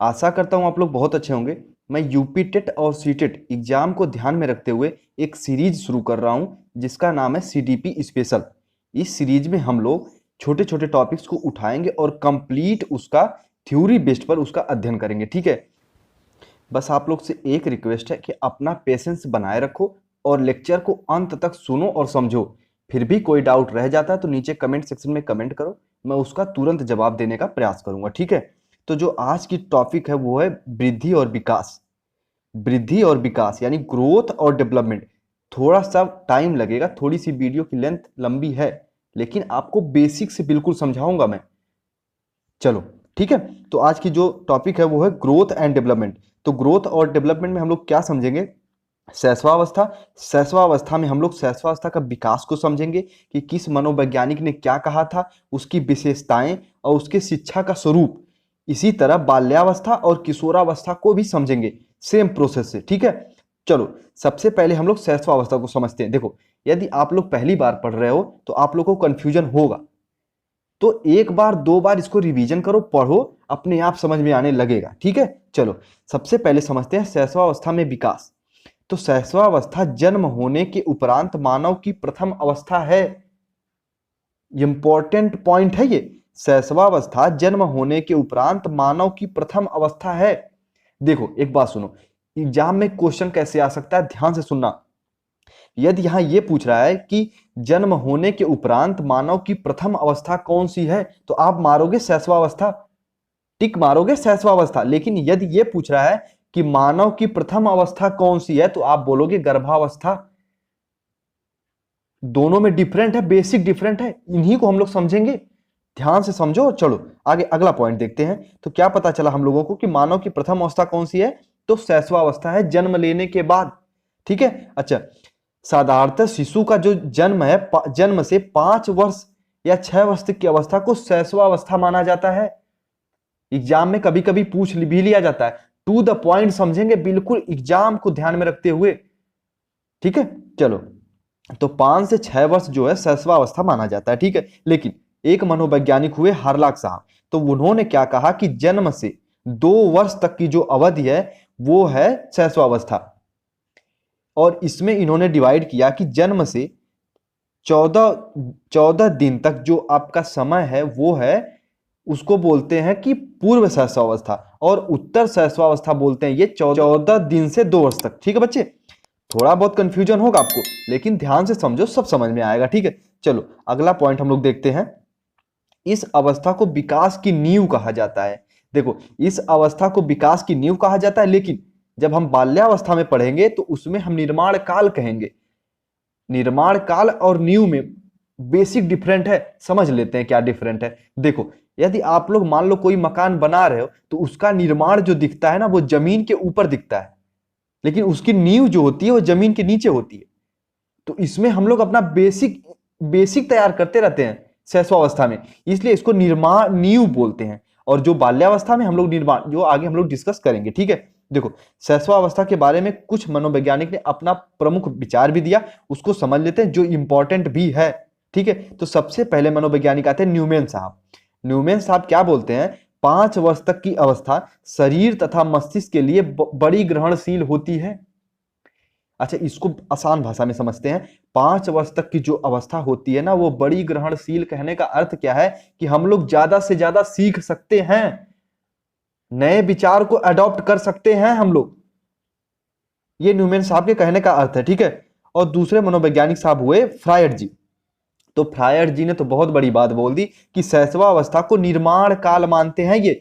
आशा करता हूँ आप लोग बहुत अच्छे होंगे। मैं यूपी टेट और सी टेट एग्जाम को ध्यान में रखते हुए एक सीरीज शुरू कर रहा हूँ जिसका नाम है सीडीपी स्पेशल। इस सीरीज में हम लोग छोटे छोटे टॉपिक्स को उठाएंगे और कंप्लीट उसका थ्योरी बेस्ड पर उसका अध्ययन करेंगे। ठीक है, बस आप लोग से एक रिक्वेस्ट है कि अपना पेशेंस बनाए रखो और लेक्चर को अंत तक सुनो और समझो। फिर भी कोई डाउट रह जाता है तो नीचे कमेंट सेक्शन में कमेंट करो, मैं उसका तुरंत जवाब देने का प्रयास करूंगा। ठीक है, तो जो आज की टॉपिक है वो है वृद्धि और विकास। वृद्धि और विकास यानी ग्रोथ और डेवलपमेंट। थोड़ा सा टाइम लगेगा, थोड़ी सी वीडियो की लेंथ लंबी है, लेकिन आपको बेसिक से बिल्कुल समझाऊंगा मैं। चलो ठीक है, तो आज की जो टॉपिक है वो है ग्रोथ एंड डेवलपमेंट। तो ग्रोथ और डेवलपमेंट में हम लोग क्या समझेंगे? शैशवावस्था। शैशवावस्था में हम लोग शैशवावस्था का विकास को समझेंगे कि किस मनोवैज्ञानिक ने क्या कहा था, उसकी विशेषताएं और उसके शिक्षा का स्वरूप। इसी तरह बाल्यावस्था और किशोरावस्था को भी समझेंगे सेम प्रोसेस से। ठीक है, चलो सबसे पहले हम लोग शैशवावस्था को समझते हैं। देखो, यदि आप लोग पहली बार पढ़ रहे हो तो आप लोग को कंफ्यूजन होगा, तो एक बार दो बार इसको रिवीजन करो, पढ़ो, अपने आप समझ में आने लगेगा। ठीक है, चलो सबसे पहले समझते हैं शैशवावस्था में विकास। तो शैशवावस्था जन्म होने के उपरांत मानव की प्रथम अवस्था है। इंपॉर्टेंट पॉइंट है ये। शैशवावस्था जन्म होने के उपरांत मानव की प्रथम अवस्था है। देखो एक बात सुनो, एग्जाम में क्वेश्चन कैसे आ सकता है, ध्यान से सुनना। यदि यहां ये पूछ रहा है कि जन्म होने के उपरांत मानव की प्रथम अवस्था कौन सी है, तो आप मारोगे शैशवावस्था, टिक मारोगे शैशवावस्था। लेकिन यदि ये पूछ रहा है कि मानव की प्रथम अवस्था कौन सी है, तो आप बोलोगे गर्भावस्था। दोनों में डिफरेंट है, बेसिक डिफरेंट है, इन्हीं को हम लोग समझेंगे। ध्यान से समझो। चलो आगे अगला पॉइंट देखते हैं। तो क्या पता चला हम लोगों को कि मानव की प्रथम अवस्था कौन सी है? तो शैशवावस्था है, जन्म लेने के बाद। ठीक है, अच्छा, साधारणतः शिशु का जो जन्म है, जन्म से 5 वर्ष या 6 वर्ष तक की अवस्था को शैशवावस्था माना जाता है। एग्जाम में कभी कभी पूछ भी लिया जाता है। टू द पॉइंट समझेंगे, बिल्कुल एग्जाम को ध्यान में रखते हुए। ठीक है, चलो, तो 5 से 6 वर्ष जो है शैशवावस्था माना जाता है। ठीक है, लेकिन एक मनोवैज्ञानिक हुए हार्लाक साहब, तो उन्होंने क्या कहा कि जन्म से 2 वर्ष तक की जो अवधि है वो है शैशवावस्था। और इसमें इन्होंने डिवाइड किया कि जन्म से 14 दिन तक जो आपका समय है वो है, उसको बोलते हैं कि पूर्व शैशवावस्था, और उत्तर शैशवावस्था बोलते हैं ये 14 दिन से 2 वर्ष तक। ठीक है बच्चे, थोड़ा बहुत कंफ्यूजन होगा आपको, लेकिन ध्यान से समझो, सब समझ में आएगा। ठीक है, चलो अगला पॉइंट हम लोग देखते हैं। इस अवस्था को विकास की नींव कहा जाता है। देखो, इस अवस्था को विकास की नींव कहा जाता है, लेकिन जब हम बाल्यावस्था में पढ़ेंगे तो उसमें हम निर्माण काल कहेंगे। निर्माण काल और नींव में बेसिक डिफरेंट है, समझ लेते हैं क्या डिफरेंट है। देखो, यदि आप लोग मान लो कोई मकान बना रहे हो तो उसका निर्माण जो दिखता है ना, वो जमीन के ऊपर दिखता है, लेकिन उसकी नींव जो होती है वो जमीन के नीचे होती है। तो इसमें हम लोग अपना बेसिक बेसिक तैयार करते रहते हैं शैशवावस्था में, इसलिए इसको निर्माण नींव बोलते हैं। और जो बाल्यावस्था में हम लोग निर्माण, जो आगे हम लोग डिस्कस करेंगे। ठीक है, देखो शैशवावस्था के बारे में कुछ मनोवैज्ञानिक ने अपना प्रमुख विचार भी दिया, उसको समझ लेते हैं जो इंपॉर्टेंट भी है। ठीक है, तो सबसे पहले मनोवैज्ञानिक आते हैं न्यूमैन साहब। न्यूमैन साहब क्या बोलते हैं? 5 वर्ष तक की अवस्था शरीर तथा मस्तिष्क के लिए बड़ी ग्रहणशील होती है। अच्छा, इसको आसान भाषा में समझते हैं। 5 वर्ष तक की जो अवस्था होती है ना, वो बड़ी ग्रहणशील। कहने का अर्थ क्या है कि हम लोग ज्यादा से ज्यादा सीख सकते हैं, नए विचार को अडॉप्ट कर सकते हैं हम लोग। ये न्यूमैन साहब के कहने का अर्थ है। ठीक है, और दूसरे मनोवैज्ञानिक साहब हुए फ्रायड जी। तो फ्रायड जी ने तो बहुत बड़ी बात बोल दी कि शैशवावस्था को निर्माण काल मानते हैं ये।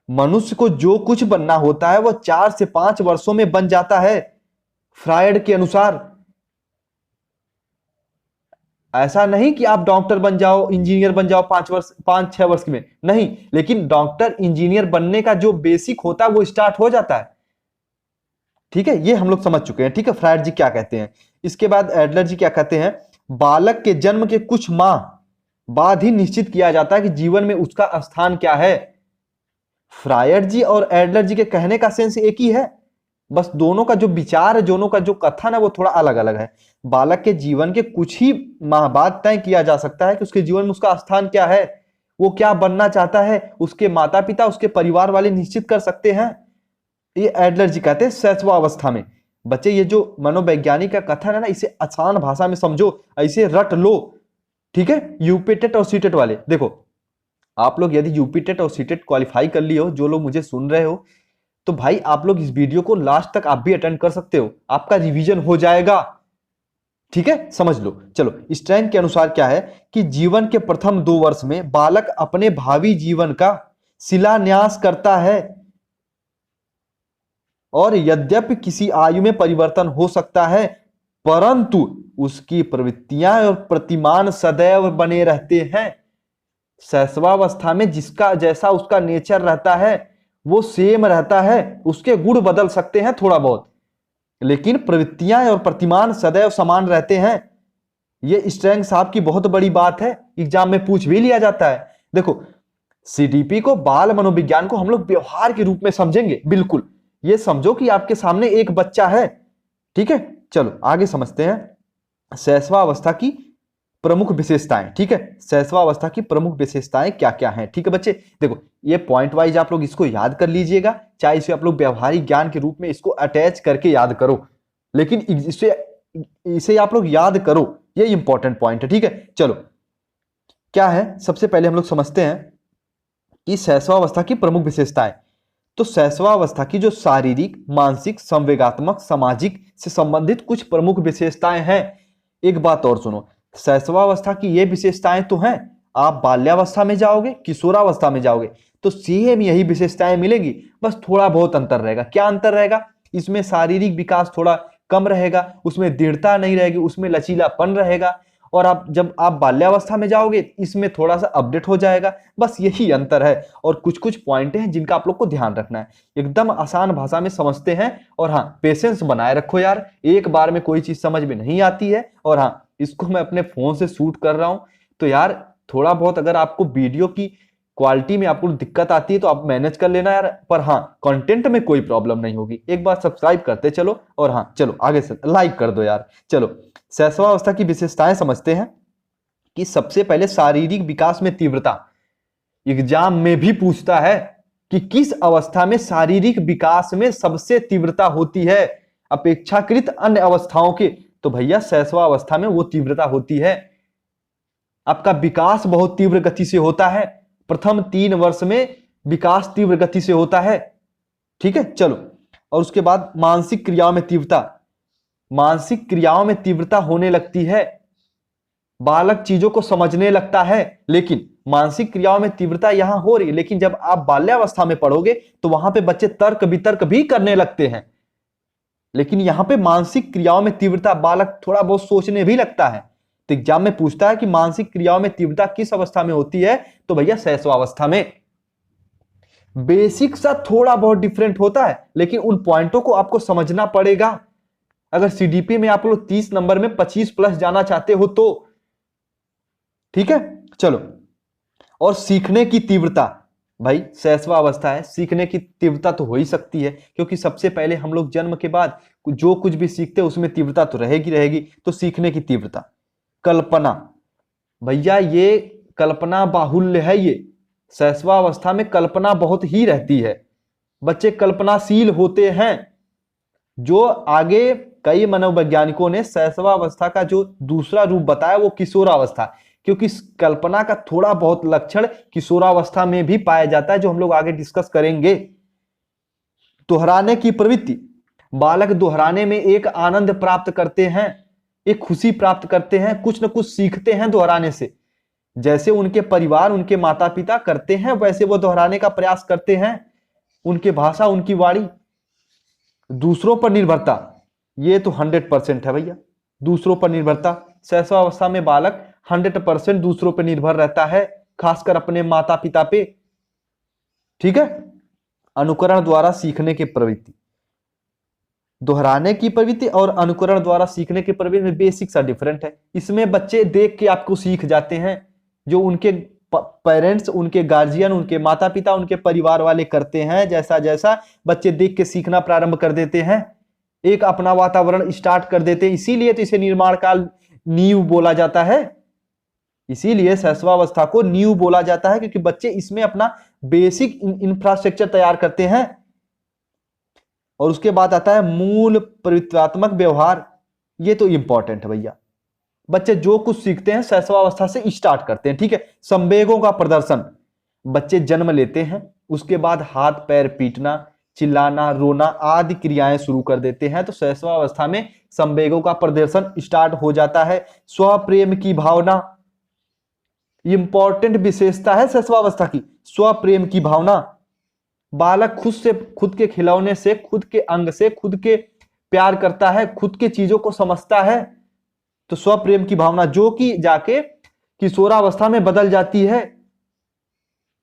मनुष्य को जो कुछ बनना होता है वो 4 से 5 वर्षों में बन जाता है फ्रायड के अनुसार। ऐसा नहीं कि आप डॉक्टर बन जाओ, इंजीनियर बन जाओ 5 वर्ष 5-6 वर्ष में, नहीं, लेकिन डॉक्टर इंजीनियर बनने का जो बेसिक होता है वो स्टार्ट हो जाता है। ठीक है, ये हम लोग समझ चुके हैं। ठीक है, फ्रायड जी क्या कहते हैं। इसके बाद एडलर जी क्या कहते हैं? बालक के जन्म के कुछ माह बाद ही निश्चित किया जाता है कि जीवन में उसका स्थान क्या है। फ्रायड जी और एडलर जी के कहने का सेंस एक ही है, बस दोनों का जो विचार है, दोनों का जो कथन है वो थोड़ा अलग अलग है। बालक के जीवन के कुछ ही माह बाद तय किया जा सकता है कि उसके जीवन में उसका स्थान क्या है। वो क्या बनना चाहता है, उसके माता पिता, उसके परिवार वाले निश्चित कर सकते हैं। ये एडलर जी कहते हैं शैशवावस्था में। बच्चे ये जो मनोवैज्ञानिक का कथन है ना, इसे आसान भाषा में समझो, ऐसे रट लो, ठीक है। यूपी टेट और सीटेट वाले, देखो आप लोग यदि यूपी टेट और सीटेट क्वालिफाई कर लिए हो, जो लोग मुझे सुन रहे हो, तो भाई आप लोग इस वीडियो को लास्ट तक आप भी अटेंड कर सकते हो, आपका रिवीजन हो जाएगा, ठीक है, समझ लो। चलो, स्ट्रैंग के अनुसार क्या है कि जीवन के प्रथम 2 वर्ष में बालक अपने भावी जीवन का शिलान्यास करता है, और यद्यपि किसी आयु में परिवर्तन हो सकता है, परंतु उसकी प्रवृत्तियां और प्रतिमान सदैव बने रहते हैं। शैशवावस्था में जिसका जैसा उसका नेचर रहता है वो सेम रहता है, उसके गुण बदल सकते हैं थोड़ा बहुत, लेकिन प्रवृत्तियां और प्रतिमान सदैव समान रहते हैं। ये स्ट्रैंग साहब की बहुत बड़ी बात है, एग्जाम में पूछ भी लिया जाता है। देखो, सीडीपी को, बाल मनोविज्ञान को हम लोग व्यवहार के रूप में समझेंगे, बिल्कुल। ये समझो कि आपके सामने एक बच्चा है, ठीक है। चलो आगे समझते हैं शैशवावस्था की प्रमुख विशेषताएं, ठीक है। शैशवावस्था की प्रमुख विशेषताएं क्या क्या हैं, ठीक है बच्चे। देखो, ये पॉइंट वाइज आप लोग इसको याद कर लीजिएगा, चाहे इसे आप लोग व्यवहारिक ज्ञान के रूप में इसको अटैच करके याद करो, लेकिन इसे आप लोग याद करो, ये इंपॉर्टेंट पॉइंट है, ठीक है। चलो, क्या है, सबसे पहले हम लोग समझते हैं कि शैशवावस्था की प्रमुख विशेषताएं। तो शैशवावस्था की जो शारीरिक, मानसिक, संवेगात्मक, सामाजिक से संबंधित कुछ प्रमुख विशेषताएं हैं। एक बात और सुनो, शैशवावस्था की ये विशेषताएं तो हैं, आप बाल्यावस्था में जाओगे, किशोरावस्था में जाओगे तो सेम यही विशेषताएं मिलेंगी, बस थोड़ा बहुत अंतर रहेगा। क्या अंतर रहेगा? इसमें शारीरिक विकास थोड़ा कम रहेगा, उसमें दृढ़ता नहीं रहेगी, उसमें लचीलापन रहेगा, और आप जब आप बाल्यावस्था में जाओगे इसमें थोड़ा सा अपडेट हो जाएगा, बस यही अंतर है। और कुछ कुछ पॉइंट हैं जिनका आप लोग को ध्यान रखना है, एकदम आसान भाषा में समझते हैं। और हाँ, पेशेंस बनाए रखो यार, एक बार में कोई चीज समझ में नहीं आती है। और हाँ, इसको मैं अपने फोन से शूट कर रहा हूं, तो यार थोड़ा बहुत अगर आपको वीडियो की क्वालिटी में आपको दिक्कत आती है तो आप मैनेज कर लेना यार, पर हाँ कंटेंट में कोई प्रॉब्लम नहीं होगी। एक बार सब्सक्राइब करते चलो, और हाँ चलो आगे से लाइक कर दो यार। चलो, शैशवावस्था की विशेषताएं समझते हैं कि सबसे पहले शारीरिक विकास में तीव्रता। एग्जाम में भी पूछता है कि किस अवस्था में शारीरिक विकास में सबसे तीव्रता होती है अपेक्षाकृत अन्य अवस्थाओं के, तो भैया शैशवावस्था में वो तीव्रता होती है। आपका विकास बहुत तीव्र गति से होता है, प्रथम 3 वर्ष में विकास तीव्र गति से होता है, ठीक है। चलो, और उसके बाद मानसिक क्रियाओं में तीव्रता। मानसिक क्रियाओं में तीव्रता होने लगती है, बालक चीजों को समझने लगता है, लेकिन मानसिक क्रियाओं में तीव्रता यहां हो रही है, लेकिन जब आप बाल्यावस्था में पढ़ोगे तो वहां पे बच्चे तर्क वितर्क भी करने लगते हैं, लेकिन यहां पे मानसिक क्रियाओं में तीव्रता, बालक थोड़ा बहुत सोचने भी लगता है। तो एग्जाम में पूछता है कि मानसिक क्रियाओं में तीव्रता किस अवस्था में होती है, तो भैया शैशवावस्था में। बेसिक सा थोड़ा बहुत डिफरेंट होता है, लेकिन उन पॉइंटों को आपको समझना पड़ेगा अगर सीडीपी में आप लोग 30 नंबर में 25 प्लस जाना चाहते हो तो, ठीक है। चलो, और सीखने की तीव्रता, भाई शैशवावस्था है, सीखने की तीव्रता तो हो ही सकती है, क्योंकि सबसे पहले हम लोग जन्म के बाद जो कुछ भी सीखते हैं उसमें तीव्रता तो रहेगी रहेगी। तो सीखने की तीव्रता। कल्पना, भैया ये कल्पना बाहुल्य है, ये शैशवावस्था में कल्पना बहुत ही रहती है, बच्चे कल्पनाशील होते हैं। जो आगे कई मनोवैज्ञानिकों ने शैशवावस्था का जो दूसरा रूप बताया वो किशोरावस्था, क्योंकि कल्पना का थोड़ा बहुत लक्षण किशोरावस्था में भी पाया जाता है, जो हम लोग आगे डिस्कस करेंगे। दोहराने की प्रवृत्ति, बालक दोहराने में एक आनंद प्राप्त करते हैं, एक खुशी प्राप्त करते हैं, कुछ न कुछ सीखते हैं दोहराने से। जैसे उनके परिवार, उनके माता पिता करते हैं वैसे वो दोहराने का प्रयास करते हैं, उनकी भाषा, उनकी वाणी। दूसरों पर निर्भरता, ये तो 100% है भैया, दूसरों पर निर्भरता। शैशवावस्था में बालक 100% दूसरों पर निर्भर रहता है, खासकर अपने माता पिता पे, ठीक है। अनुकरण द्वारा सीखने की प्रवृत्ति, दोहराने की प्रवृत्ति और अनुकरण द्वारा सीखने की प्रवृत्ति में बेसिक सा डिफरेंट है। इसमें बच्चे देख के आपको सीख जाते हैं, जो उनके पेरेंट्स, उनके गार्जियन, उनके माता पिता, उनके परिवार वाले करते हैं, जैसा जैसा बच्चे देख के सीखना प्रारंभ कर देते हैं, एक अपना वातावरण स्टार्ट कर देते हैं। इसीलिए तो इसे निर्माण काल नींव बोला जाता है। इसीलिए शैशवावस्था को नींव बोला जाता है, क्योंकि बच्चे इसमें अपना बेसिक इंफ्रास्ट्रक्चर तैयार करते हैं। और उसके बाद आता है मूल प्रवृत्त्यात्मक व्यवहार। ये तो इंपॉर्टेंट है भैया, बच्चे जो कुछ सीखते हैं शैशवावस्था से स्टार्ट करते हैं, ठीक है। संवेगों का प्रदर्शन, बच्चे जन्म लेते हैं, उसके बाद हाथ पैर पीटना, चिल्लाना, रोना आदि क्रियाएं शुरू कर देते हैं। तो शैशवावस्था में संवेगों का प्रदर्शन स्टार्ट हो जाता है। स्वप्रेम की भावना, इंपॉर्टेंट विशेषता है शैशवावस्था की, स्वप्रेम की भावना। बालक खुद के खिलौने से, खुद के अंग से खुद के प्यार करता है, खुद के चीजों को समझता है। तो स्वप्रेम की भावना जो कि जाके किशोरावस्था में बदल जाती है,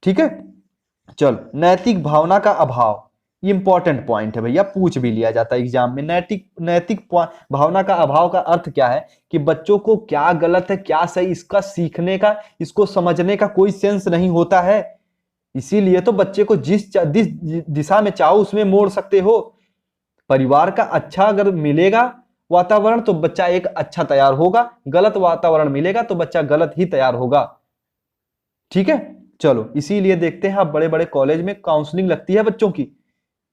ठीक है। चलो, नैतिक भावना का अभाव, इंपॉर्टेंट पॉइंट है भैया, पूछ भी लिया जाता है एग्जाम में। नैतिक भावना का अभाव का अर्थ क्या है कि बच्चों को क्या गलत है क्या सही, इसका सीखने का, इसको समझने का कोई सेंस नहीं होता है। इसीलिए तो बच्चे को जिस दिशा में चाहो उसमें मोड़ सकते हो। परिवार का अच्छा अगर मिलेगा वातावरण तो बच्चा एक अच्छा तैयार होगा, गलत वातावरण मिलेगा तो बच्चा गलत ही तैयार होगा, ठीक है। चलो, इसीलिए देखते हैं आप बड़े बड़े कॉलेज में काउंसलिंग लगती है बच्चों की,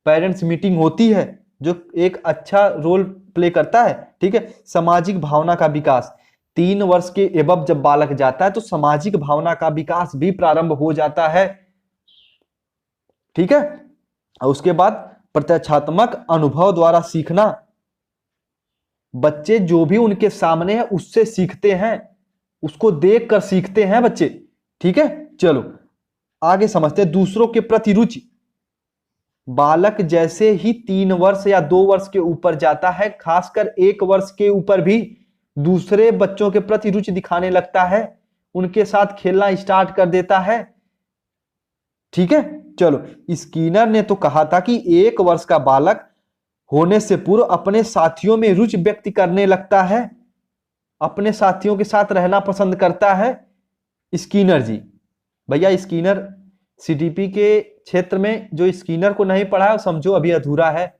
पेरेंट्स मीटिंग होती है, जो एक अच्छा रोल प्ले करता है, ठीक है। सामाजिक भावना का विकास, 3 वर्ष के एबव जब बालक जाता है तो सामाजिक भावना का विकास भी प्रारंभ हो जाता है, ठीक है। और उसके बाद प्रत्यक्षात्मक अनुभव द्वारा सीखना, बच्चे जो भी उनके सामने है उससे सीखते हैं, उसको देखकर सीखते हैं बच्चे, ठीक है। चलो आगे समझते हैं दूसरों के प्रति रुचि। बालक जैसे ही 3 वर्ष या 2 वर्ष के ऊपर जाता है, खासकर 1 वर्ष के ऊपर भी दूसरे बच्चों के प्रति रुचि दिखाने लगता है, उनके साथ खेलना स्टार्ट कर देता है, ठीक है। चलो, स्कीनर ने तो कहा था कि 1 वर्ष का बालक होने से पूर्व अपने साथियों में रुचि व्यक्त करने लगता है, अपने साथियों के साथ रहना पसंद करता है स्कीनर जी। भैया स्कीनर सीडीपी के क्षेत्र में जो स्कीनर को नहीं पढ़ा है समझो अभी अधूरा है,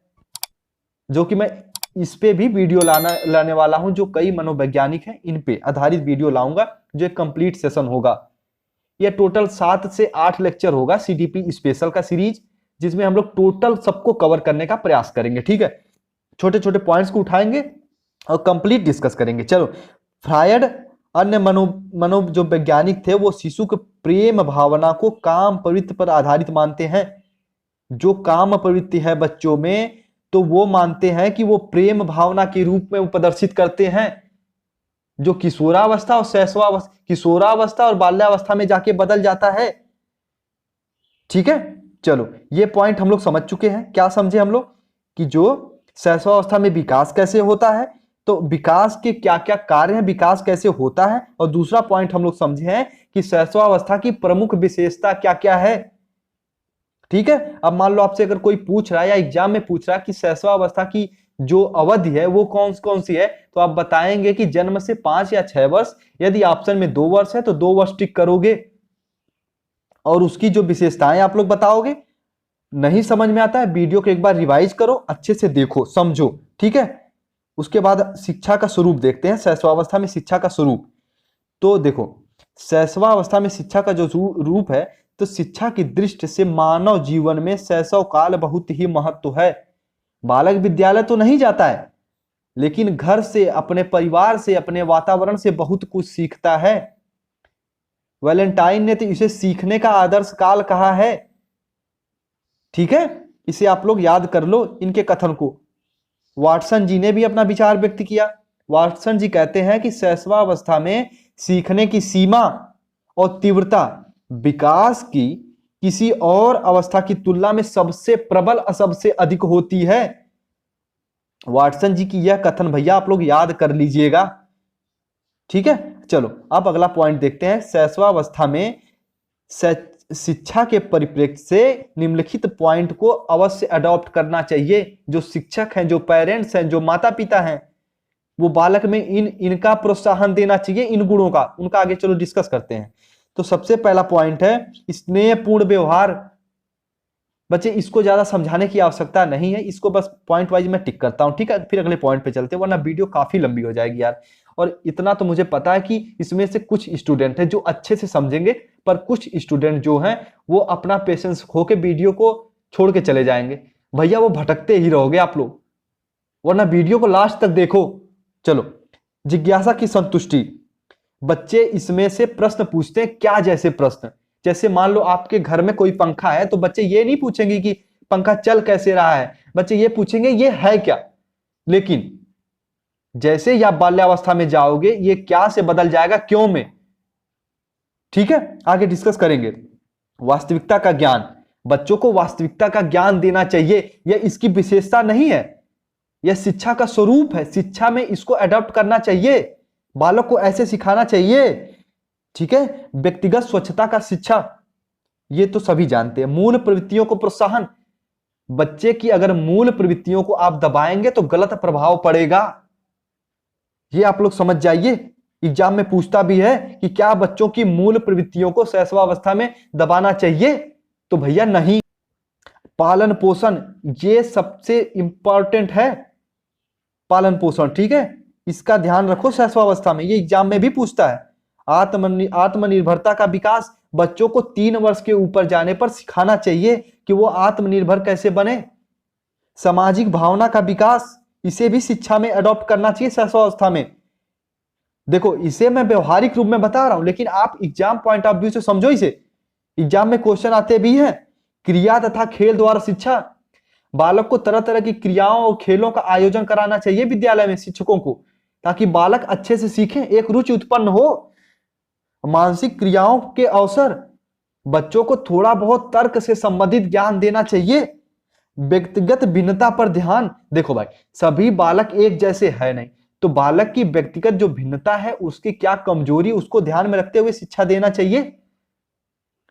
जो कि मैं इस पे भी वीडियो लाने वाला हूं, जो कई मनोवैज्ञानिक हैं इन पे आधारित वीडियो लाऊंगा, जो एक कंप्लीट सेशन होगा। यह टोटल 7 से 8 लेक्चर होगा सीडीपी स्पेशल का सीरीज, जिसमें हम लोग टोटल सबको कवर करने का प्रयास करेंगे, ठीक है। छोटे छोटे पॉइंट्स को उठाएंगे और कंप्लीट डिस्कस करेंगे। चलो, फ्रायड अन्य मनो जो वैज्ञानिक थे वो शिशु के प्रेम भावना को काम प्रवृत्ति पर आधारित मानते हैं। जो काम प्रवृत्ति है बच्चों में तो वो मानते हैं कि वो प्रेम भावना के रूप में वो प्रदर्शित करते हैं, जो किशोरावस्था और शैशवावस्था, किशोरावस्था और बाल्यावस्था में जाके बदल जाता है, ठीक है। चलो, ये पॉइंट हम लोग समझ चुके हैं। क्या समझे हम लोग कि जो शैशवावस्था में विकास कैसे होता है, तो विकास के क्या क्या कार्य हैं, विकास कैसे होता है। और दूसरा पॉइंट हम लोग समझे हैं कि शैशवावस्था की प्रमुख विशेषता क्या क्या है, ठीक है। अब मान लो आपसे अगर कोई पूछ रहा है या एग्जाम में पूछ रहा है कि शैशवावस्था की जो अवधि है वो कौन कौन सी है, तो आप बताएंगे कि जन्म से 5 या 6 वर्ष, यदि ऑप्शन में 2 वर्ष है तो 2 वर्ष टिक करोगे, और उसकी जो विशेषताएं आप लोग बताओगे। नहीं समझ में आता है वीडियो को एक बार रिवाइज करो, अच्छे से देखो समझो, ठीक है। उसके बाद शिक्षा का स्वरूप देखते हैं, शैशवावस्था में शिक्षा का स्वरूप। तो देखो, शैशवावस्था में शिक्षा का जो रूप है, तो शिक्षा की दृष्टि से मानव जीवन में शैशव काल बहुत ही महत्व है। बालक विद्यालय तो नहीं जाता है, लेकिन घर से, अपने परिवार से, अपने वातावरण से बहुत कुछ सीखता है। वैलेंटाइन ने तो इसे सीखने का आदर्श काल कहा है, ठीक है। इसे आप लोग याद कर लो इनके कथन को। वाटसन जी ने भी अपना विचार व्यक्त किया। वाटसन जी कहते हैं कि शैशवावस्था में सीखने की सीमा और तीव्रता विकास की किसी और अवस्था की तुलना में सबसे प्रबल और सबसे अधिक होती है। वाटसन जी की यह कथन भैया आप लोग याद कर लीजिएगा, ठीक है। चलो, अब अगला पॉइंट देखते हैं। शैशवावस्था में शिक्षा के परिप्रेक्ष्य से निम्नलिखित पॉइंट को अवश्य अडॉप्ट करना चाहिए। जो शिक्षक हैं, जो पेरेंट्स हैं, जो माता पिता हैं, वो बालक में इनका प्रोत्साहन देना चाहिए, इन गुणों का। उनका आगे चलो डिस्कस करते हैं। तो सबसे पहला पॉइंट है स्नेहपूर्ण व्यवहार। बच्चे इसको ज्यादा समझाने की आवश्यकता नहीं है, इसको बस पॉइंट वाइज मैं टिक करता हूं, ठीक है, फिर अगले पॉइंट पे चलते हैं, वरना वीडियो काफी लंबी हो जाएगी यार। और इतना तो मुझे पता है कि इसमें से कुछ स्टूडेंट हैं जो अच्छे से समझेंगे, पर कुछ स्टूडेंट जो हैं वो अपना पेशेंस खो के वीडियो को छोड़ के चले जाएंगे। भैया वो भटकते ही रहोगे आप लोग, वरना वीडियो को लास्ट तक देखो। चलो, जिज्ञासा की संतुष्टि। बच्चे इसमें से प्रश्न पूछते हैं, क्या जैसे प्रश्न, जैसे मान लो आपके घर में कोई पंखा है, तो बच्चे ये नहीं पूछेंगे कि पंखा चल कैसे रहा है, बच्चे ये पूछेंगे ये है क्या। लेकिन जैसे ही आप बाल्यावस्था में जाओगे, ये क्या से बदल जाएगा क्यों में। ठीक है, आगे डिस्कस करेंगे। वास्तविकता का ज्ञान, बच्चों को वास्तविकता का ज्ञान देना चाहिए, यह इसकी विशेषता नहीं है, यह शिक्षा का स्वरूप है। शिक्षा में इसको अडॉप्ट करना चाहिए, बालक को ऐसे सिखाना चाहिए। ठीक है, व्यक्तिगत स्वच्छता का शिक्षा, ये तो सभी जानते हैं। मूल प्रवृत्तियों को प्रोत्साहन, बच्चे की अगर मूल प्रवृत्तियों को आप दबाएंगे तो गलत प्रभाव पड़ेगा, ये आप लोग समझ जाइए। एग्जाम में पूछता भी है कि क्या बच्चों की मूल प्रवृत्तियों को शैशवावस्था में दबाना चाहिए, तो भैया नहीं। पालन पोषण, ये सबसे इंपॉर्टेंट है, पालन पोषण, ठीक है, इसका ध्यान रखो शैशवावस्था में, ये एग्जाम में भी पूछता है। आत्मनिर्भरता का विकास, बच्चों को 3 वर्ष के ऊपर जाने पर सिखाना चाहिए कि वो आत्मनिर्भर कैसे बने। सामाजिक भावना का विकास, इसे भी शिक्षा में अडॉप्ट करना चाहिए शैशवावस्था में। देखो, इसे मैं व्यवहारिक रूप में बता रहा हूं, लेकिन आप एग्जाम पॉइंट ऑफ व्यू से समझो इसे। एग्जाम में क्वेश्चन आते भी हैं। क्रिया तथा खेल द्वारा शिक्षा, बालक को तरह तरह की क्रियाओं और खेलों का आयोजन कराना चाहिए विद्यालय में शिक्षकों को, ताकि बालक अच्छे से सीखें, एक रुचि उत्पन्न हो। मानसिक क्रियाओं के अवसर, बच्चों को थोड़ा बहुत तर्क से संबंधित ज्ञान देना चाहिए। व्यक्तिगत भिन्नता पर ध्यान, देखो भाई, सभी बालक एक जैसे है नहीं, तो बालक की व्यक्तिगत जो भिन्नता है, उसकी क्या कमजोरी, उसको ध्यान में रखते हुए शिक्षा देना चाहिए।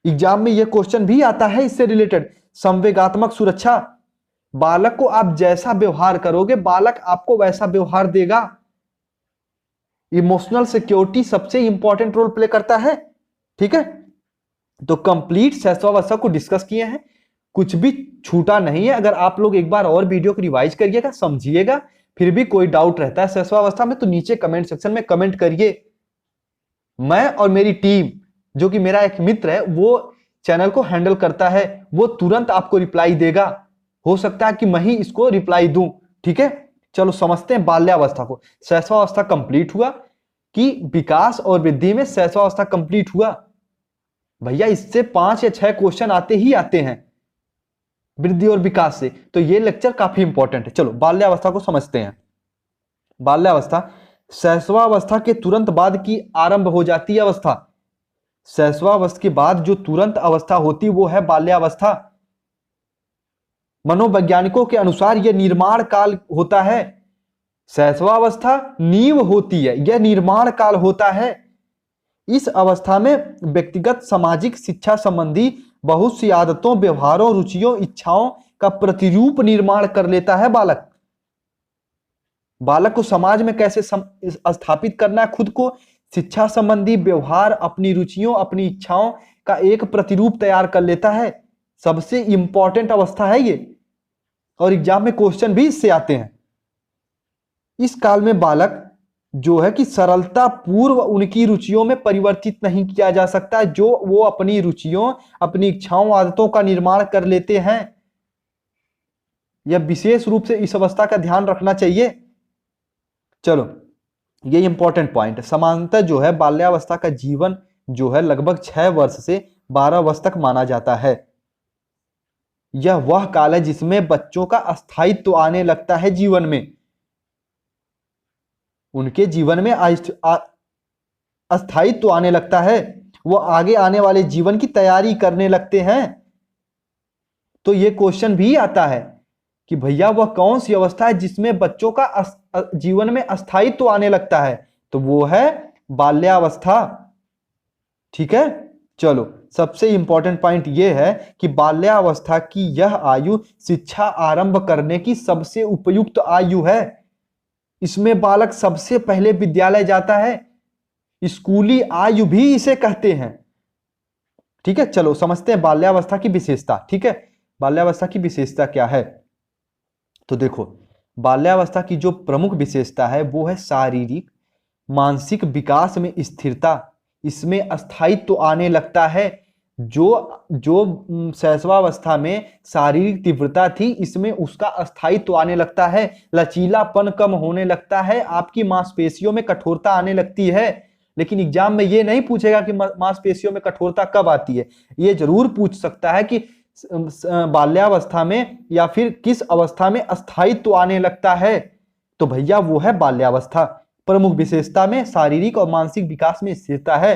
एग्जाम में यह क्वेश्चन भी आता है इससे रिलेटेड। संवेगात्मक सुरक्षा, बालक को आप जैसा व्यवहार करोगे, बालक आपको वैसा व्यवहार देगा। इमोशनल सिक्योरिटी सबसे इंपॉर्टेंट रोल प्ले करता है। ठीक है, तो कंप्लीट शैशवावस्था को डिस्कस किए हैं, कुछ भी छूटा नहीं है। अगर आप लोग एक बार और वीडियो को रिवाइज करिएगा, समझिएगा, फिर भी कोई डाउट रहता है शैशवावस्था में, तो नीचे कमेंट सेक्शन में कमेंट करिए। मैं और मेरी टीम, जो कि मेरा एक मित्र है, वो चैनल को हैंडल करता है, वो तुरंत आपको रिप्लाई देगा। हो सकता है कि मैं ही इसको रिप्लाई दूं। ठीक है, चलो समझते हैं बाल्यावस्था को। शैशवावस्था कंप्लीट हुआ कि विकास और वृद्धि में शैशवावस्था कंप्लीट हुआ। भैया इससे 5 या 6 क्वेश्चन आते ही आते हैं वृद्धि और विकास से, तो ये लेक्चर काफी इंपॉर्टेंट है। चलो बाल्यावस्था को समझते हैं। बाल्यावस्था शैशवावस्था के तुरंत बाद की आरंभ हो जाती है अवस्था। शैशवावस्था के बाद जो तुरंत अवस्था होती वो है बाल्यावस्था। मनोवैज्ञानिकों के अनुसार यह निर्माण काल होता है। शैशवावस्था नींव होती है, यह निर्माण काल होता है। इस अवस्था में व्यक्तिगत सामाजिक शिक्षा संबंधी बहुत सी आदतों, व्यवहारों, रुचियों, इच्छाओं का प्रतिरूप निर्माण कर लेता है बालक। बालक को समाज में कैसे स्थापित करना है खुद को, शिक्षा संबंधी व्यवहार, अपनी रुचियों, अपनी इच्छाओं का एक प्रतिरूप तैयार कर लेता है। सबसे इंपॉर्टेंट अवस्था है ये, और एग्जाम में क्वेश्चन भी इससे आते हैं। इस काल में बालक जो है कि सरलता पूर्व उनकी रुचियों में परिवर्तित नहीं किया जा सकता, जो वो अपनी रुचियों, अपनी इच्छाओं, आदतों का निर्माण कर लेते हैं। यह विशेष रूप से इस अवस्था का ध्यान रखना चाहिए। चलो, ये इंपॉर्टेंट पॉइंट है। सामान्यतः जो है बाल्यावस्था का जीवन जो है लगभग 6 वर्ष से 12 वर्ष तक माना जाता है। यह वह काल है जिसमें बच्चों का अस्थायित्व आने लगता है जीवन में, उनके जीवन में अस्थायित्व आने लगता है, वो आगे आने वाले जीवन की तैयारी करने लगते हैं। तो ये क्वेश्चन भी आता है कि भैया वह कौन सी अवस्था है जिसमें बच्चों का जीवन में अस्थायित्व आने लगता है, तो वो है बाल्यावस्था। ठीक है, चलो सबसे इंपॉर्टेंट पॉइंट यह है कि बाल्यावस्था की यह आयु शिक्षा आरंभ करने की सबसे उपयुक्त आयु है। इसमें बालक सबसे पहले विद्यालय जाता है, स्कूली आयु भी इसे कहते हैं। ठीक है, चलो समझते हैं बाल्यावस्था की विशेषता। ठीक है, बाल्यावस्था की विशेषता क्या है? तो देखो, बाल्यावस्था की जो प्रमुख विशेषता है वो है शारीरिक मानसिक विकास में स्थिरता। इसमें अस्थायित्व आने लगता है। जो जो शैशवावस्था में शारीरिक तीव्रता थी, इसमें उसका अस्थायित्व आने लगता है। लचीलापन कम होने लगता है, आपकी मांसपेशियों में कठोरता आने लगती है। लेकिन एग्जाम में ये नहीं पूछेगा कि मांसपेशियों में कठोरता कब आती है। ये जरूर पूछ सकता है कि बाल्यावस्था में या फिर किस अवस्था में अस्थायित्व आने लगता है। तो भैया वो है बाल्यावस्था। प्रमुख विशेषता में शारीरिक और मानसिक विकास में स्थिरता है।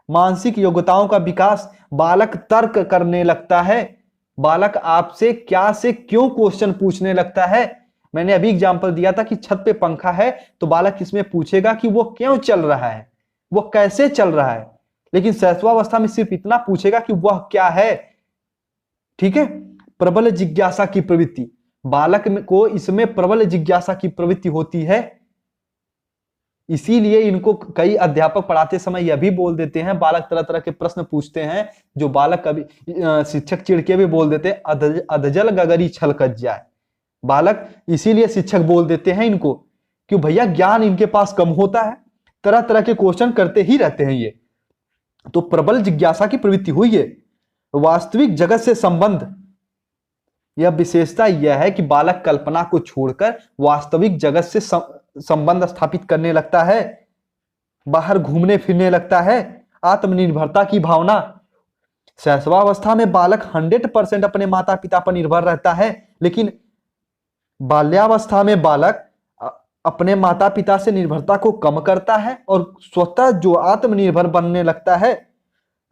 मानसिक योग्यताओं का विकास, बालक तर्क करने लगता है। बालक आपसे क्या से क्यों क्वेश्चन पूछने लगता है। मैंने अभी एग्जांपल दिया था कि छत पे पंखा है तो बालक इसमें पूछेगा कि वो क्यों चल रहा है, वो कैसे चल रहा है। लेकिन शैशवावस्था में सिर्फ इतना पूछेगा कि वह क्या है। ठीक है। प्रबल जिज्ञासा की प्रवृत्ति, बालक को इसमें प्रबल जिज्ञासा की प्रवृत्ति होती है। इसीलिए इनको कई अध्यापक पढ़ाते समय यह भी बोल देते हैं, बालक तरह तरह के प्रश्न पूछते हैं जो बालक कभी शिक्षक चिढ़ के भी बोल देते हैं, अधजल गगरी छलकत जाए। बालक इसीलिए शिक्षक बोल देते हैं इनको कि भैया ज्ञान इनके पास कम होता है, तरह तरह के क्वेश्चन करते ही रहते हैं ये। तो प्रबल जिज्ञासा की प्रवृत्ति हुई है। वास्तविक जगत से संबंध, यह विशेषता यह है कि बालक कल्पना को छोड़कर वास्तविक जगत से संबंध स्थापित करने लगता है, बाहर घूमने फिरने लगता है। आत्मनिर्भरता की भावना, शैशवावस्था में बालक 100% अपने माता पिता पर निर्भर रहता है, लेकिन बाल्यावस्था में बालक अपने माता पिता से निर्भरता को कम करता है और स्वतः जो आत्मनिर्भर बनने लगता है।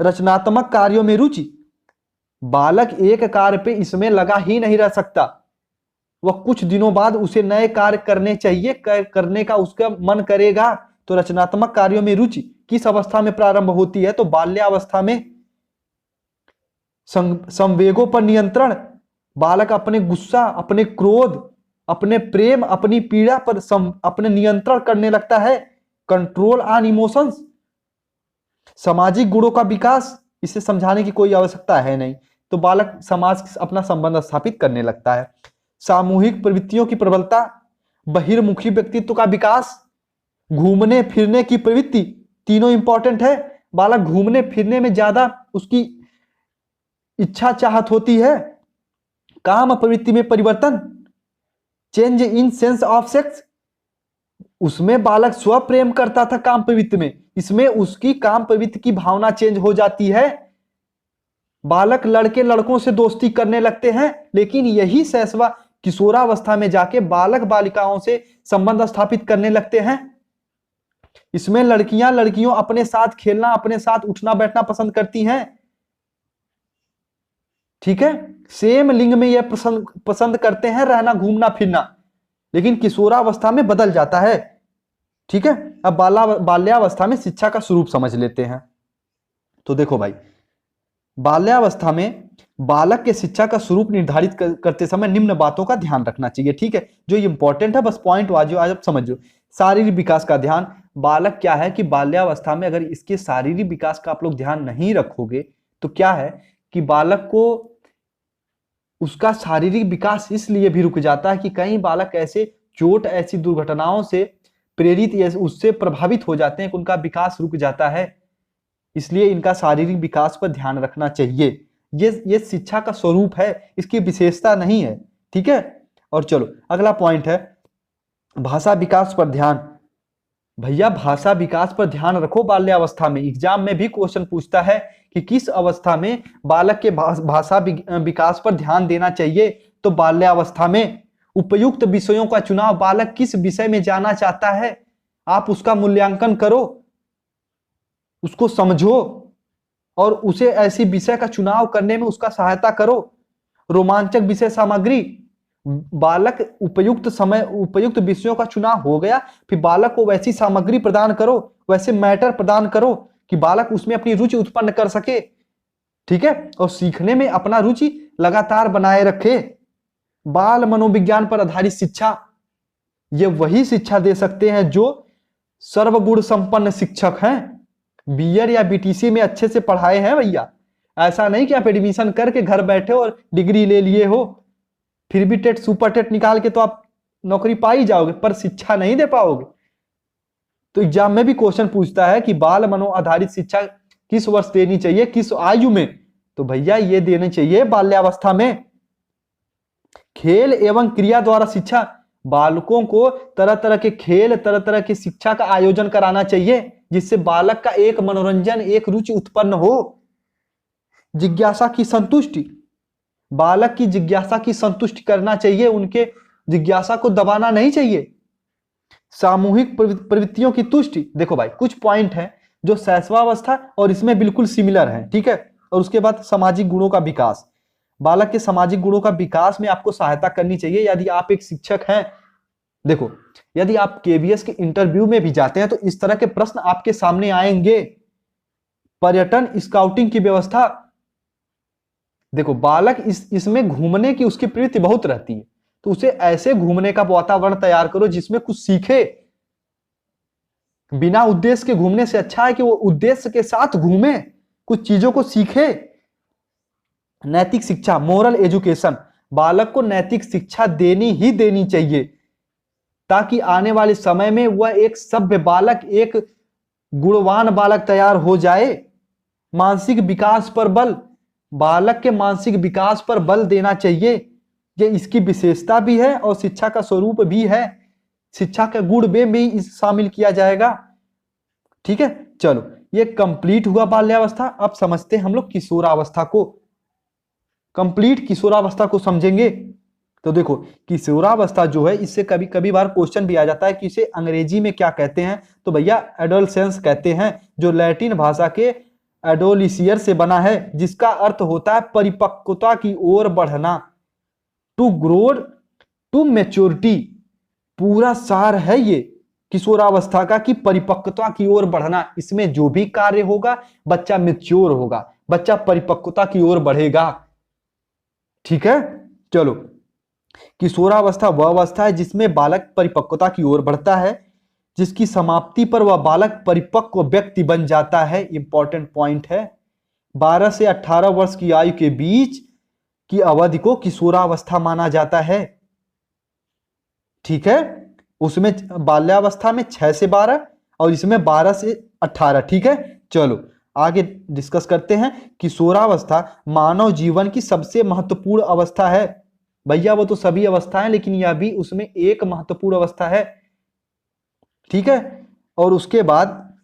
रचनात्मक कार्यों में रुचि, बालक एक कार्य पे इसमें लगा ही नहीं रह सकता, वह कुछ दिनों बाद उसे नए कार्य करने चाहिए, करने का उसका मन करेगा। तो रचनात्मक कार्यों में रुचि किस अवस्था में प्रारंभ होती है? तो बाल्यावस्था में। संवेगों पर नियंत्रण, बालक अपने गुस्सा, अपने क्रोध, अपने प्रेम, अपनी पीड़ा पर अपने नियंत्रण करने लगता है। Control on emotions. सामाजिक गुणों का विकास, इसे समझाने की कोई आवश्यकता है नहीं, तो बालक समाज से अपना संबंध स्थापित करने लगता है। सामूहिक प्रवृत्तियों की प्रबलता, बहिर्मुखी व्यक्तित्व का विकास, घूमने फिरने की प्रवृत्ति, तीनों इंपॉर्टेंट है। बालक घूमने फिरने में ज्यादा उसकी इच्छा चाहत होती है। काम प्रवृत्ति में परिवर्तन, change in sense of sex, उसमें बालक स्व प्रेम करता था काम प्रवृत्ति में, इसमें उसकी काम प्रवृत्ति की भावना चेंज हो जाती है। बालक लड़के लड़कों से दोस्ती करने लगते हैं, लेकिन यही शैशवा किशोरावस्था में जाके बालक बालिकाओं से संबंध स्थापित करने लगते हैं। इसमें लड़कियां लड़कियों अपने साथ खेलना, अपने साथ उठना बैठना पसंद करती हैं। ठीक है। सेम लिंग में यह पसंद करते हैं रहना, घूमना फिरना, लेकिन किशोरावस्था में बदल जाता है। ठीक है। अब बाल्यावस्था में शिक्षा का स्वरूप समझ लेते हैं। तो देखो भाई, बाल्यावस्था में बालक के शिक्षा का स्वरूप निर्धारित करते समय निम्न बातों का ध्यान रखना चाहिए। ठीक है, जो इंपॉर्टेंट है, बस पॉइंट आज आप समझो। शारीरिक विकास का ध्यान, बालक क्या है कि बाल्यावस्था में अगर इसके शारीरिक विकास का आप लोग ध्यान नहीं रखोगे तो क्या है कि बालक को उसका शारीरिक विकास इसलिए भी रुक जाता है कि कई बालक ऐसे चोट, ऐसी दुर्घटनाओं से प्रेरित या उससे प्रभावित हो जाते हैं कि उनका विकास रुक जाता है। इसलिए इनका शारीरिक विकास पर ध्यान रखना चाहिए। ये शिक्षा का स्वरूप है, इसकी विशेषता नहीं है। ठीक है। और चलो अगला पॉइंट है भाषा विकास पर ध्यान। भैया भाषा विकास पर ध्यान रखो बाल्यावस्था में। एग्जाम में भी क्वेश्चन पूछता है कि किस अवस्था में बालक के भाषा विकास पर ध्यान देना चाहिए। तो बाल्यावस्था में। उपयुक्त विषयों का चुनाव, बालक किस विषय में जाना चाहता है आप उसका मूल्यांकन करो, उसको समझो और उसे ऐसी विषय का चुनाव करने में उसका सहायता करो। रोमांचक विषय सामग्री, बालक उपयुक्त विषयों का चुनाव हो गया, फिर बालक को वैसी सामग्री प्रदान करो, वैसे मैटर प्रदान करो कि बालक उसमें अपनी रुचि उत्पन्न कर सके। ठीक है। और सीखने में अपना रुचि लगातार बनाए रखे। बाल मनोविज्ञान पर आधारित शिक्षा, ये वही शिक्षा दे सकते हैं जो सर्वगुण संपन्न शिक्षक हैं, बीएड या बीटीसी में अच्छे से पढ़ाए हैं भैया। ऐसा नहीं कि आप एडमिशन करके घर बैठे और डिग्री ले लिए हो, फिर भी टेट सुपर टेट निकाल के तो आप नौकरी पा ही जाओगे, पर शिक्षा नहीं दे पाओगे। तो एग्जाम में भी क्वेश्चन पूछता है कि बाल मनो आधारित शिक्षा किस वर्ष देनी चाहिए, किस आयु में? तो भैया ये देनी चाहिए बाल्यावस्था में। खेल एवं क्रिया द्वारा शिक्षा, बालकों को तरह तरह के खेल, तरह तरह की शिक्षा का आयोजन कराना चाहिए, जिससे बालक का एक मनोरंजन, एक रुचि उत्पन्न हो। जिज्ञासा की संतुष्टि, बालक की जिज्ञासा की संतुष्टि करना चाहिए, उनके जिज्ञासा को दबाना नहीं चाहिए। सामूहिक प्रवृत्तियों की तुष्टि, देखो भाई कुछ पॉइंट हैं जो शैशवावस्था और इसमें बिल्कुल सिमिलर हैं, ठीक है। और उसके बाद सामाजिक गुणों का विकास, बालक के सामाजिक गुणों का विकास में आपको सहायता करनी चाहिए। यदि आप एक शिक्षक हैं, देखो यदि आप केवीएस के इंटरव्यू में भी जाते हैं तो इस तरह के प्रश्न आपके सामने आएंगे। पर्यटन स्काउटिंग की व्यवस्था, देखो बालक इसमें घूमने की उसकी प्रवृत्ति बहुत रहती है, तो उसे ऐसे घूमने का वातावरण तैयार करो जिसमें कुछ सीखे। बिना उद्देश्य के घूमने से अच्छा है कि वो उद्देश्य के साथ घूमे, कुछ चीजों को सीखे। नैतिक शिक्षा, मोरल एजुकेशन, बालक को नैतिक शिक्षा देनी ही देनी चाहिए, ताकि आने वाले समय में वह एक सभ्य बालक, एक गुणवान बालक तैयार हो जाए। मानसिक विकास पर बल, बालक के मानसिक विकास पर बल देना चाहिए। ये इसकी विशेषता भी है और शिक्षा का स्वरूप भी है, शिक्षा के गुण में भी इस शामिल किया जाएगा, ठीक है। चलो ये कंप्लीट हुआ बाल्यावस्था। अब समझते हैं हम लोग किशोरावस्था को। कंप्लीट किशोरावस्था को समझेंगे तो देखो किशोरावस्था जो है, इससे कभी कभी बार क्वेश्चन भी आ जाता है कि इसे अंग्रेजी में क्या कहते हैं, तो भैया एडोलसेंस कहते हैं, जो लैटिन भाषा के एडोलिसियर से बना है, जिसका अर्थ होता है परिपक्वता की ओर बढ़ना, टू ग्रो टू मैच्योरिटी। पूरा सार है ये किशोरावस्था का कि परिपक्वता की ओर बढ़ना। इसमें जो भी कार्य होगा बच्चा मैच्योर होगा, बच्चा परिपक्वता की ओर बढ़ेगा, ठीक है। चलो किशोरावस्था वह अवस्था है जिसमें बालक परिपक्वता की ओर बढ़ता है, जिसकी समाप्ति पर वह बालक परिपक्व व्यक्ति बन जाता है। इंपॉर्टेंट पॉइंट है, 12 से 18 वर्ष की आयु के बीच की अवधि को किशोरावस्था माना जाता है, ठीक है। उसमें बाल्यावस्था में 6 से 12 और इसमें 12 से 18, ठीक है। चलो आगे डिस्कस करते हैं। किशोरावस्था मानव जीवन की सबसे महत्वपूर्ण अवस्था है। भैया वो तो सभी अवस्था है, लेकिन यह भी उसमें एक महत्वपूर्ण अवस्था है, ठीक है। और उसके बाद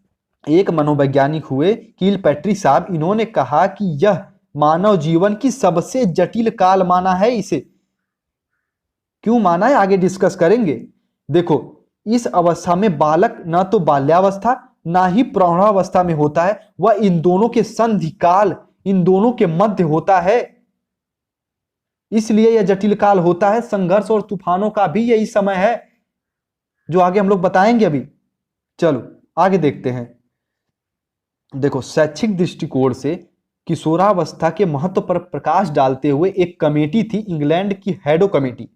एक मनोवैज्ञानिक हुए किलपैट्री साहब, इन्होंने कहा कि यह मानव जीवन की सबसे जटिल काल माना है इसे। क्यों माना है आगे डिस्कस करेंगे। देखो इस अवस्था में बालक न तो बाल्यावस्था ना ही प्रौढ़ावस्था में होता है, वह इन दोनों के संधि काल, इन दोनों के मध्य होता है, इसलिए यह जटिल काल होता है। संघर्ष और तूफानों का भी यही समय है, जो आगे हम लोग बताएंगे अभी। चलो आगे देखते हैं। देखो शैक्षिक दृष्टिकोण से किशोरावस्था के महत्व पर प्रकाश डालते हुए एक कमेटी थी, इंग्लैंड की हैडो कमेटी।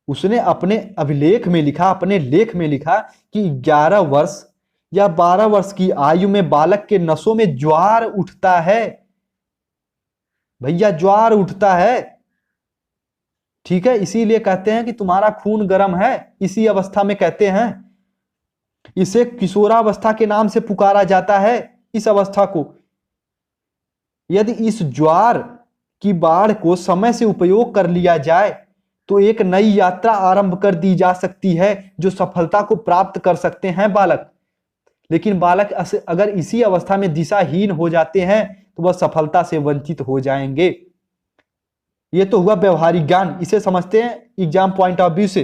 उसने अपने अभिलेख में लिखा, अपने लेख में लिखा कि 11 वर्ष या 12 वर्ष की आयु में बालक के नसों में ज्वार उठता है। भैया ज्वार उठता है, ठीक है। इसीलिए कहते हैं कि तुम्हारा खून गर्म है, इसी अवस्था में कहते हैं। इसे किशोरावस्था के नाम से पुकारा जाता है इस अवस्था को। यदि इस ज्वार की बाढ़ को समय से उपयोग कर लिया जाए तो एक नई यात्रा आरंभ कर दी जा सकती है, जो सफलता को प्राप्त कर सकते हैं बालक। लेकिन बालक अगर इसी अवस्था में दिशाहीन हो जाते हैं तो वह सफलता से वंचित हो जाएंगे। ये तो हुआ व्यवहारिक ज्ञान, इसे समझते हैं एग्जाम पॉइंट ऑफ व्यू से।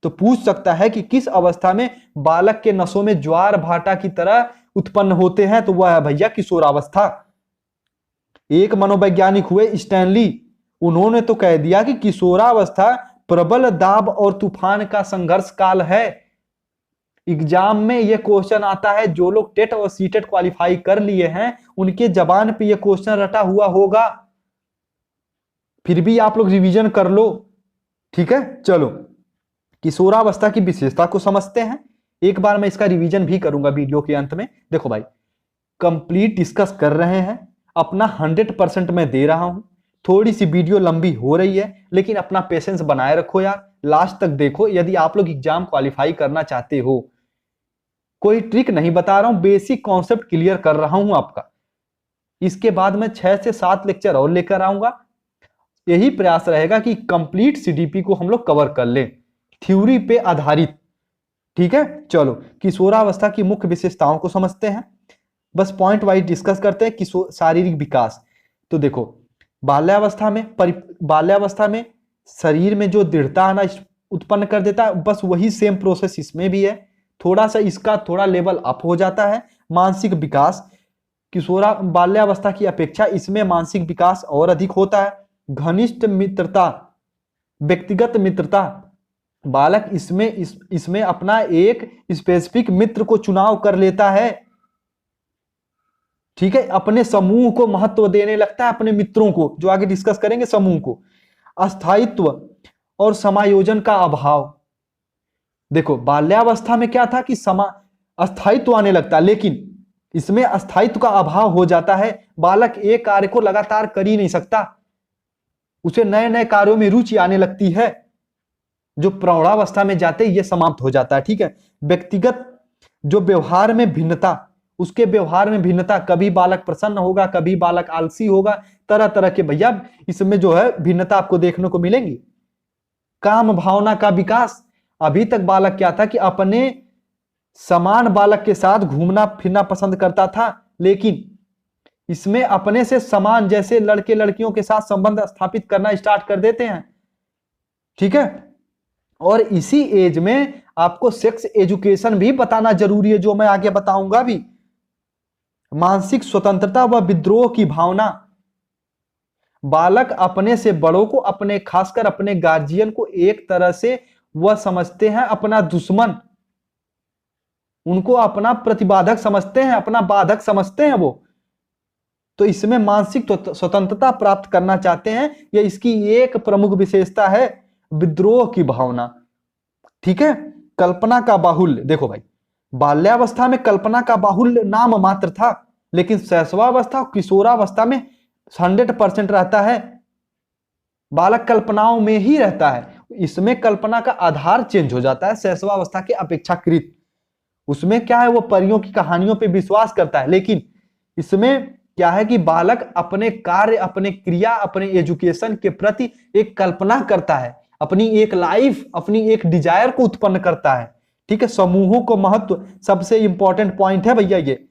तो पूछ सकता है कि किस अवस्था में बालक के नसों में ज्वार भाटा की तरह उत्पन्न होते हैं, तो वह है भैया किशोरावस्था। एक मनोवैज्ञानिक हुए स्टैनली, उन्होंने तो कह दिया कि किशोरावस्था प्रबल दाब और तूफान का संघर्ष काल है। एग्जाम में यह क्वेश्चन आता है, जो लोग टेट और सीटेट क्वालिफाई कर लिए हैं उनके जबान पे यह क्वेश्चन रटा हुआ होगा, फिर भी आप लोग रिवीजन कर लो, ठीक है। चलो किशोरावस्था की विशेषता को समझते हैं। एक बार मैं इसका रिवीजन भी करूंगा वीडियो के अंत में। देखो भाई कंप्लीट डिस्कस कर रहे हैं, अपना 100% मैं दे रहा हूं। थोड़ी सी वीडियो लंबी हो रही है, लेकिन अपना पेशेंस बनाए रखो यार, लास्ट तक देखो। यदि आप लोग एग्जाम क्वालिफाई करना चाहते हो, कोई ट्रिक नहीं बता रहा हूं, बेसिक कॉन्सेप्ट क्लियर कर रहा हूं आपका। इसके बाद मैं 6 से 7 लेक्चर और लेकर आऊंगा। यही प्रयास रहेगा कि कंप्लीट सीडीपी को हम लोग कवर कर लें, थ्योरी पे आधारित। ठीक है, चलो किशोरावस्था की मुख्य विशेषताओं को समझते हैं। बस पॉइंट वाइज डिस्कस करते हैं। शारीरिक विकास, तो देखो बाल्यावस्था में शरीर में जो दृढ़ता है ना उत्पन्न कर देता है, बस वही सेम प्रोसेस इसमें भी है। थोड़ा सा इसका थोड़ा लेवल अप हो जाता है। मानसिक विकास, बाल्यावस्था की अपेक्षा इसमें मानसिक विकास और अधिक होता है। घनिष्ठ मित्रता, व्यक्तिगत मित्रता, बालक इसमें अपना एक स्पेसिफिक मित्र को चुनाव कर लेता है। ठीक है, अपने समूह को महत्व देने लगता है, अपने मित्रों को, जो आगे डिस्कस करेंगे समूह को। अस्थायित्व और समायोजन का अभाव, देखो बाल्यावस्था में क्या था कि अस्थायित्व आने लगता है, लेकिन इसमें अस्थायित्व का अभाव हो जाता है। बालक एक कार्य को लगातार कर ही नहीं सकता, उसे नए नए कार्यों में रुचि आने लगती है। जो प्रौढ़ावस्था में जाते ये समाप्त हो जाता है। ठीक है, व्यक्तिगत जो व्यवहार में भिन्नता, उसके व्यवहार में भिन्नता, कभी बालक प्रसन्न होगा, कभी बालक आलसी होगा, तरह तरह के भैया इसमें जो है भिन्नता आपको देखने को मिलेंगी। काम भावना का विकास, अभी तक बालक क्या था कि अपने समान बालक के साथ घूमना फिरना पसंद करता था, लेकिन इसमें अपने से समान जैसे लड़के लड़कियों के साथ संबंध स्थापित करना स्टार्ट कर देते हैं। ठीक है, और इसी एज में आपको सेक्स एजुकेशन भी बताना जरूरी है, जो मैं आगे बताऊंगा भी। मानसिक स्वतंत्रता व विद्रोह की भावना, बालक अपने से बड़ों को, अपने खासकर अपने गार्जियन को एक तरह से वह समझते हैं अपना दुश्मन, उनको अपना प्रतिबाधक समझते हैं, अपना बाधक समझते हैं वो। तो इसमें मानसिक स्वतंत्रता प्राप्त करना चाहते हैं, यह इसकी एक प्रमुख विशेषता है। विद्रोह की भावना, ठीक है। कल्पना का बाहुल्य, देखो भाई बाल्यावस्था में कल्पना का बाहुल्य नाम मात्र था, लेकिन शैशवावस्था और किशोरावस्था में 100% रहता है। बालक कल्पनाओं में ही रहता है, इसमें कल्पना का आधार चेंज हो जाता है शैशवावस्था के अपेक्षाकृत। उसमें क्या है, वो परियों की कहानियों पे विश्वास करता है, लेकिन इसमें क्या है कि बालक अपने कार्य, अपने क्रिया, अपने एजुकेशन के प्रति एक कल्पना करता है, अपनी एक लाइफ, अपनी एक डिजायर को उत्पन्न करता है। ठीक है, समूहों को महत्व, सबसे इंपॉर्टेंट पॉइंट है भैया ये,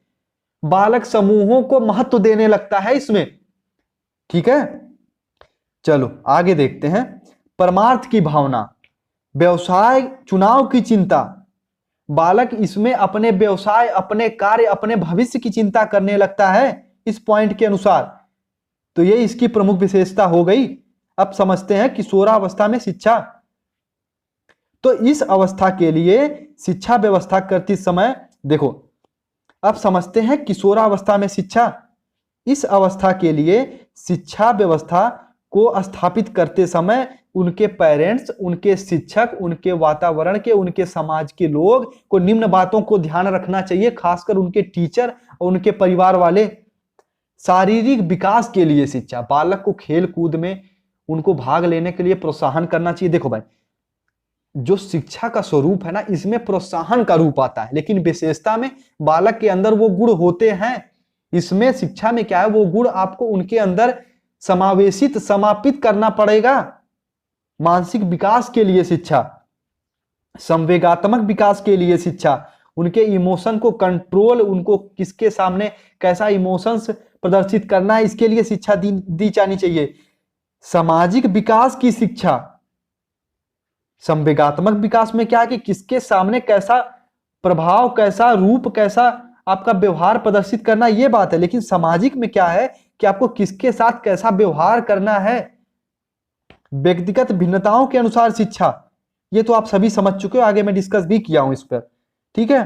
बालक समूहों को महत्व देने लगता है इसमें। ठीक है, चलो आगे देखते हैं। परमार्थ की भावना, व्यवसाय चुनाव की चिंता, बालक इसमें अपने व्यवसाय, अपने कार्य, अपने भविष्य की चिंता करने लगता है इस पॉइंट के अनुसार। तो ये इसकी प्रमुख विशेषता हो गई। अब समझते हैं किशोरावस्था में शिक्षा। तो इस अवस्था के लिए शिक्षा व्यवस्था करते समय, देखो अब समझते हैं किशोरावस्था में शिक्षा। इस अवस्था के लिए शिक्षा व्यवस्था को स्थापित करते समय उनके पेरेंट्स, उनके शिक्षक, उनके वातावरण के, उनके समाज के लोग को निम्न बातों को ध्यान रखना चाहिए, खासकर उनके टीचर और उनके परिवार वाले। शारीरिक विकास के लिए शिक्षा, बालक को खेल कूद में उनको भाग लेने के लिए प्रोत्साहन करना चाहिए। देखो भाई जो शिक्षा का स्वरूप है ना, इसमें प्रोत्साहन का रूप आता है, लेकिन विशेषता में बालक के अंदर वो गुण होते हैं। इसमें शिक्षा में क्या है, वो गुण आपको उनके अंदर समावेशित, समापित करना पड़ेगा। मानसिक विकास के लिए शिक्षा, संवेगात्मक विकास के लिए शिक्षा, उनके इमोशन को कंट्रोल, उनको किसके सामने कैसा इमोशंस प्रदर्शित करना है, इसके लिए शिक्षा दी जानी चाहिए। सामाजिक विकास की शिक्षा, संवेगात्मक विकास में क्या है कि किसके सामने कैसा प्रभाव, कैसा रूप, कैसा आपका व्यवहार प्रदर्शित करना, ये बात है। लेकिन सामाजिक में क्या है कि आपको किसके साथ कैसा व्यवहार करना है। व्यक्तिगत भिन्नताओं के अनुसार शिक्षा, ये तो आप सभी समझ चुके हो, आगे मैं डिस्कस भी किया हूं इस पर। ठीक है,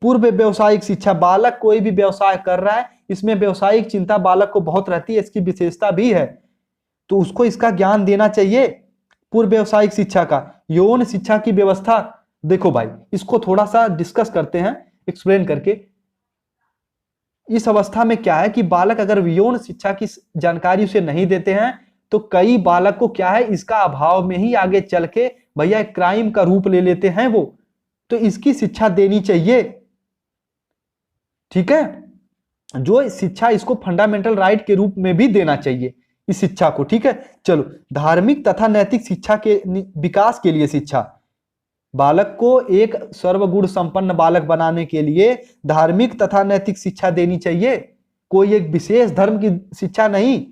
पूर्व व्यवसायिक शिक्षा, बालक कोई भी व्यवसाय कर रहा है, इसमें व्यवसायिक चिंता बालक को बहुत रहती है, इसकी विशेषता भी है, तो उसको इसका ज्ञान देना चाहिए। पूर्व व्यवसायिक शिक्षा का यौन शिक्षा की व्यवस्था, देखो भाई इसको थोड़ा सा डिस्कस करते हैं एक्सप्लेन करके। इस अवस्था में क्या है कि बालक अगर यौन शिक्षा की जानकारी उसे नहीं देते हैं तो कई बालक को क्या है, इसका अभाव में ही आगे चल के भैया क्राइम का रूप ले लेते हैं वो। तो इसकी शिक्षा देनी चाहिए, ठीक है। जो शिक्षा इसको फंडामेंटल राइट के रूप में भी देना चाहिए इस शिक्षा को, ठीक है। चलो, धार्मिक तथा नैतिक शिक्षा के विकास के लिए शिक्षा, बालक को एक सर्वगुण संपन्न बालक बनाने के लिए धार्मिक तथा नैतिक शिक्षा देनी चाहिए, कोई एक विशेष धर्म की शिक्षा नहीं,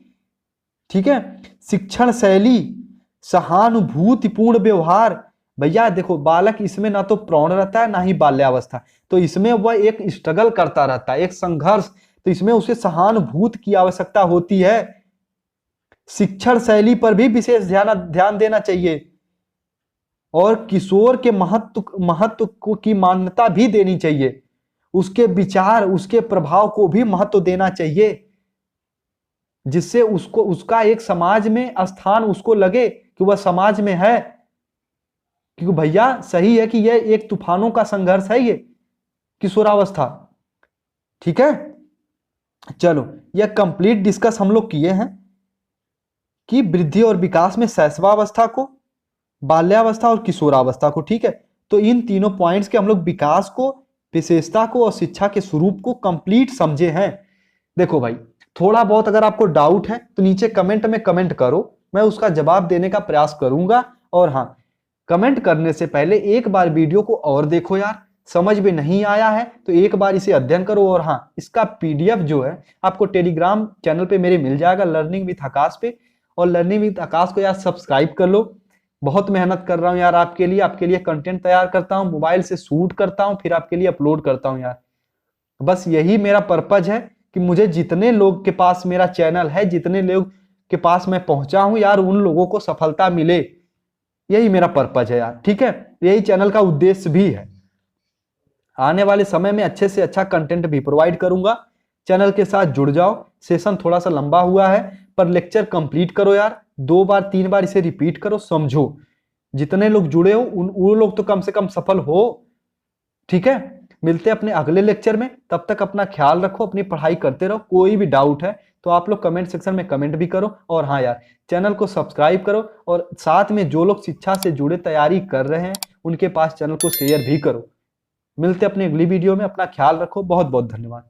ठीक है। शिक्षण शैली, सहानुभूतिपूर्ण व्यवहार, भैया देखो बालक इसमें ना तो प्रौढ़ रहता है ना ही बाल्यावस्था, तो इसमें वह एक स्ट्रगल करता रहता है, एक संघर्ष, तो इसमें उसे सहानुभूति की आवश्यकता होती है। शिक्षण शैली पर भी विशेष ध्यान देना चाहिए और किशोर के महत्व की मान्यता भी देनी चाहिए, उसके विचार उसके प्रभाव को भी महत्व देना चाहिए, जिससे उसको उसका एक समाज में स्थान उसको लगे कि वह समाज में है। क्योंकि भैया सही है कि यह एक तूफानों का संघर्ष है ये किशोरावस्था, ठीक है। चलो, यह कंप्लीट डिस्कस हम लोग किए हैं कि वृद्धि और विकास में शैशवावस्था को, बाल्यावस्था और किशोरावस्था को, ठीक है। तो इन तीनों पॉइंट्स के हम लोग विकास को, विशेषता को और शिक्षा के स्वरूप को कंप्लीट समझे हैं। देखो भाई, थोड़ा बहुत अगर आपको डाउट है तो नीचे कमेंट में कमेंट करो, मैं उसका जवाब देने का प्रयास करूंगा। और हाँ, कमेंट करने से पहले एक बार वीडियो को और देखो यार, समझ में नहीं आया है तो एक बार इसे अध्ययन करो। और हाँ, इसका पीडीएफ जो है आपको टेलीग्राम चैनल पे मेरे मिल जाएगा, लर्निंग विद आकाश पे, और लर्निंग विद आकाश को यार सब्सक्राइब कर लो। बहुत मेहनत कर रहा हूँ यार आपके लिए कंटेंट तैयार करता हूँ, मोबाइल से शूट करता हूँ, फिर आपके लिए अपलोड करता हूँ यार। बस यही मेरा पर्पज है कि मुझे जितने लोग के पास मेरा चैनल है, जितने लोग के पास मैं पहुंचा हूं यार, उन लोगों को सफलता मिले, यही मेरा पर्पज है यार, ठीक है। यही चैनल का उद्देश्य भी है। आने वाले समय में अच्छे से अच्छा कंटेंट भी प्रोवाइड करूंगा, चैनल के साथ जुड़ जाओ। सेशन थोड़ा सा लंबा हुआ है पर लेक्चर कंप्लीट करो यार, 2 बार 3 बार इसे रिपीट करो, समझो। जितने लोग जुड़े हो वो लोग तो कम से कम सफल हो, ठीक है। मिलते हैं अपने अगले लेक्चर में, तब तक अपना ख्याल रखो, अपनी पढ़ाई करते रहो। कोई भी डाउट है तो आप लोग कमेंट सेक्शन में कमेंट भी करो। और हाँ यार, चैनल को सब्सक्राइब करो और साथ में जो लोग शिक्षा से जुड़े तैयारी कर रहे हैं उनके पास चैनल को शेयर भी करो। मिलते हैं अपनी अगली वीडियो में, अपना ख्याल रखो। बहुत बहुत धन्यवाद।